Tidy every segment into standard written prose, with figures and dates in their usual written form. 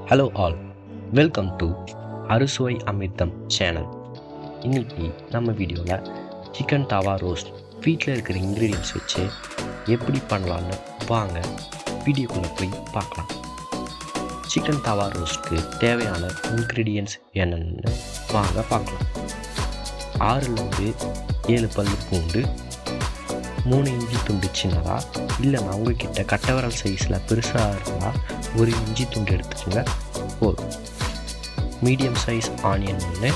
Hello all, welcome to அறுசுவை அமிர்தம் channel. இன்றைக்கி நம்ம வீடியோவில் சிக்கன் தவா ரோஸ்ட் வீட்டில் இருக்கிற இன்க்ரீடியன்ஸ் வச்சு எப்படி பண்ணலான்னு வாங்க வீடியோக்குள்ளே போய் பார்க்கலாம். சிக்கன் தவா ரோஸ்ட்க்கு தேவையான இன்க்ரீடியன்ஸ் என்னென்னு வாங்க பார்க்கலாம். 6லேருந்து 7 பல் பூண்டு, 3 இஞ்சி துண்டு சின்னதாக, இல்லைன்னா உங்கள்கிட்ட கட்டவரல் சைஸில் பெருசாக இருந்தால் 1 இஞ்சி துண்டு எடுத்துக்கோங்க போதும். மீடியம் சைஸ் ஆனியன் ஒன்று,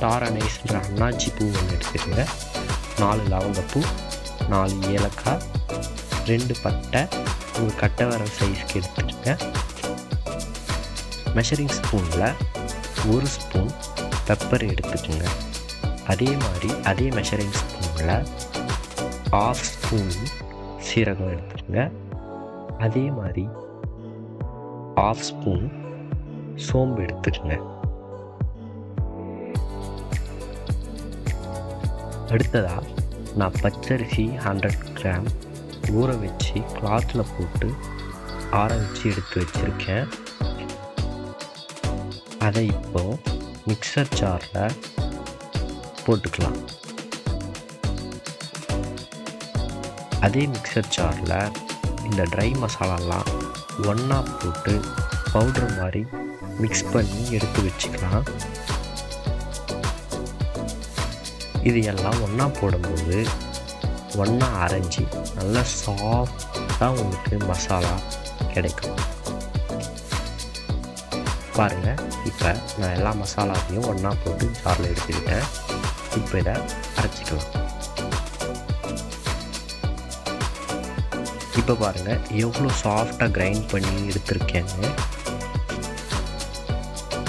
டாரனைஸ்ன்ற அன்னாச்சி பூ ஒன்று எடுத்துக்கோங்க, 4 லவங்கப்பூ, 4 ஏலக்காய், 2 பட்டை உங்கள் கட்டவரல் சைஸ்க்கு எடுத்துக்கோங்க. மெஷரிங் ஸ்பூனில் 1 ஸ்பூன் பெப்பர் எடுத்துக்கோங்க. அதே மெஷரிங் ஸ்பூனில் 1/2 ஸ்பூன் சீரகம் எடுத்துக்கோங்க. அதே மாதிரி 1/2 ஸ்பூன் சோம்பு எடுத்துக்கோங்க. அடுத்ததாக நான் பச்சரிசி 100 கிராம் ஊற வச்சு கிளாத்தில் போட்டு ஆற வச்சு எடுத்து வச்சுருக்கேன். அதை இப்போது மிக்சர் ஜாரில் போட்டுக்கலாம். அதே மிக்சர் ஜாரில் இந்த ட்ரை மசாலாலாம் ஒன்றா போட்டு பவுடர் மாதிரி மிக்ஸ் பண்ணி எடுத்து வச்சுக்கலாம். இது எல்லாம் ஒன்றா போடும்போது ஒன்றா அரைஞ்சி நல்லா சாஃப்டாக உங்களுக்கு மசாலா கிடைக்கும். பாருங்கள், இப்போ நான் எல்லா மசாலாவையும் ஒன்றா போட்டு ஜாரில் எடுத்துக்கிட்டேன். இப்போ இதை அரைச்சிக்கலாம். இப்போ பாருங்கள் எவ்வளோ சாஃப்டாக கிரைண்ட் பண்ணி எடுத்திருக்கேன்னு.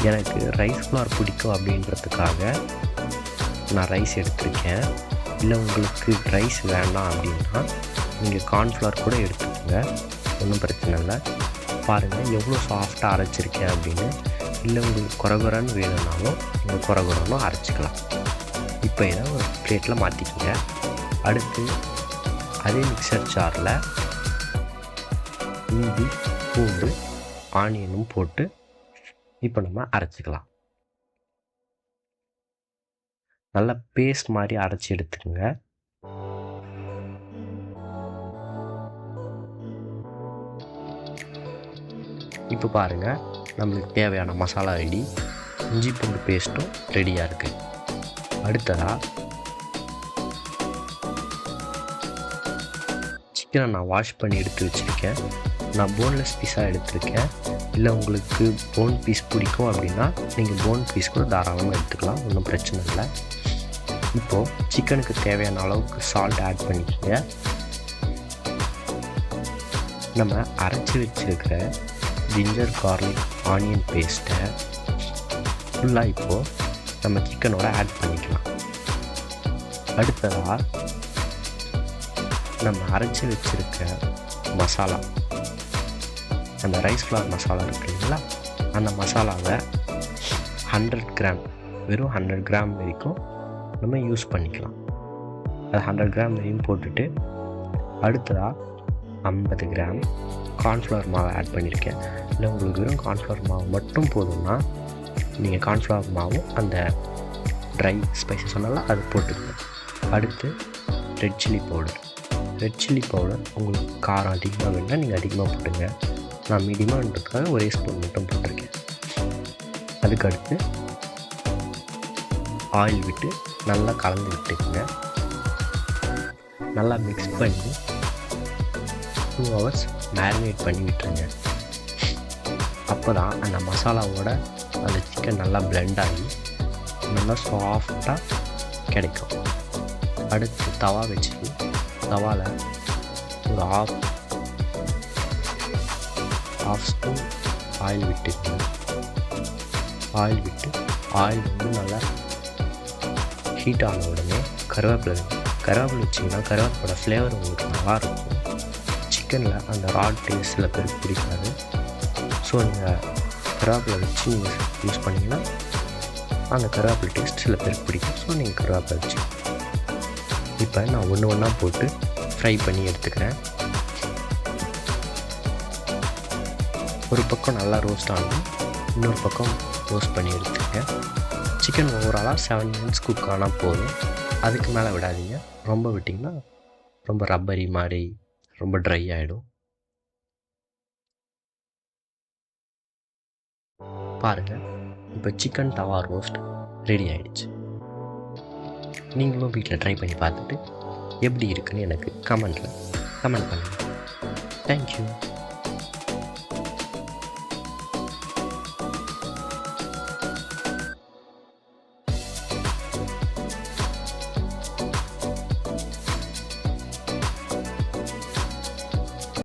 எனக்கு ரைஸ் ஃப்ளார் பிடிக்கும் அப்படின்றதுக்காக நான் ரைஸ் எடுத்திருக்கேன். இல்லை உங்களுக்கு ரைஸ் வேண்டாம் அப்படின்னா நீங்கள் கார்ன்ஃப்ளவர் கூட எடுத்துக்கோங்க, ஒன்றும் பிரச்சனை இல்லை. பாருங்கள் எவ்வளோ சாஃப்டாக அரைச்சிருக்கேன் அப்படின்னு. இல்லை உங்களுக்கு குறகுறன்னு வேணும்னாலும் நீங்கள் குறகுறன்னு அரைச்சிக்கலாம். இப்போ இதை ஒரு பிளேட்டில் மாற்றிக்கோங்க. அடுத்து அதே மிக்சர் ஜாரில் இஞ்சி, பூண்டு, ஆனியனும் போட்டு இப்போ நம்ம அரைச்சிக்கலாம். நல்லா பேஸ்ட் மாதிரி அரைச்சி எடுத்துக்கோங்க. இப்போ பாருங்கள் நம்மளுக்கு தேவையான மசாலா ரெடி, இஞ்சி பூண்டு பேஸ்ட்டும் ரெடியாக இருக்குது. அடுத்ததாக சிக்கனை நான் வாஷ் பண்ணி எடுத்து வச்சுருக்கேன். நான் போன்லெஸ் பீஸாக எடுத்திருக்கேன். இல்லை உங்களுக்கு போன் பீஸ் பிடிக்கும் அப்படின்னா நீங்கள் போன் பீஸ் கூட தாராளமாக எடுத்துக்கலாம், ஒன்றும் பிரச்சனை இல்லை. இப்போது சிக்கனுக்கு தேவையான அளவுக்கு சால்ட் ஆட் பண்ணிக்கோங்க. நம்ம அரைச்சி வச்சுருக்கிற ஜிஞ்சர் கார்லிக் ஆனியன் பேஸ்ட்டை ஃபுல்லாக இப்போது நம்ம சிக்கனோட ஆட் பண்ணிக்கலாம். அடுத்ததாக நம்ம அரைச்சி வச்சுருக்க மசாலா, அந்த ரைஸ் ஃப்ளார் மசாலா இருக்குங்களா, அந்த மசாலாவை 100 கிராம், வெறும் 100 கிராம் வரைக்கும் நம்ம யூஸ் பண்ணிக்கலாம். அது 100 கிராம் வரையும் போட்டுட்டு அடுத்ததாக 50 கிராம் கார்ன்ஃப்ளவர் மாவை ஆட் பண்ணியிருக்கேன். இல்லை உங்களுக்கு வெறும் கார்ன்ஃப்ளவர் மாவு மட்டும் போதும்னா நீங்கள் கார்ன்ஃப்ளவர் மாவும் அந்த ட்ரை ஸ்பைசஸ் சொன்னால அது போட்டுக்கணும். அடுத்து ரெட் சில்லி பவுடர் உங்களுக்கு காரம் அதிகமாக வேணுன்னா நீங்கள் அதிகமாக போட்டுங்க. நான் மீடியமாகன்றதுக்காக 1 ஸ்பூன் மட்டும் போட்டிருக்கேன். அதுக்கடுத்து ஆயில் விட்டு நல்லா கலந்து விட்டுக்குங்க. நல்லா மிக்ஸ் பண்ணி 2 ஹவர்ஸ் மேரினேட் பண்ணி விட்டுருங்க. அப்போ தான் அந்த மசாலாவோட அந்த சிக்கன் நல்லா பிளெண்ட் ஆகி நல்லா சாஃப்டாக கிடைக்கும். அடுத்து தவா வச்சு தவாவில் ஒரு half ஸ்பூன் ஆயில் விட்டுக்கணும். ஆயில் வந்து நல்லா ஹீட் ஆன உடனே கருவேப்பிலை வச்சிங்கன்னா கருவேப்பிலோட ஃப்ளேவர் உங்களுக்கு நல்லாயிருக்கும். சிக்கனில் அந்த ரா டேஸ்ட் சில பேருக்கு பிடிக்காது. ஸோ நீங்கள் கருவேப்பிலை வச்சு நீங்கள் யூஸ் பண்ணிங்கன்னா அந்த கருவேப்பிலை டேஸ்ட் சில பேருக்கு பிடிக்கும். ஸோ நீங்கள் கருவேப்பிலை வச்சு இப்போ நான் ஒன்றா போட்டு ஃப்ரை பண்ணி எடுத்துக்கிறேன். ஒரு பக்கம் நல்லா ரோஸ்ட் ஆகும். இன்னொரு பக்கம் ரோஸ்ட் பண்ணி எடுத்துக்கங்க. சிக்கன் ஓவராலாக 7 மினிட்ஸ் குக் ஆனால் போதும். அதுக்கு மேலே விடாதீங்க. ரொம்ப விட்டிங்கன்னா ரொம்ப ரப்பரி மாதிரி ரொம்ப ட்ரை ஆகிடும். பாருங்கள், இப்போ சிக்கன் தவா ரோஸ்ட் ரெடி ஆகிடுச்சு. நீங்களும் வீட்டில் ட்ரை பண்ணி பார்த்துட்டு எப்படி இருக்குன்னு எனக்கு கமெண்ட் பண்ணுங்கள். தேங்க்யூ.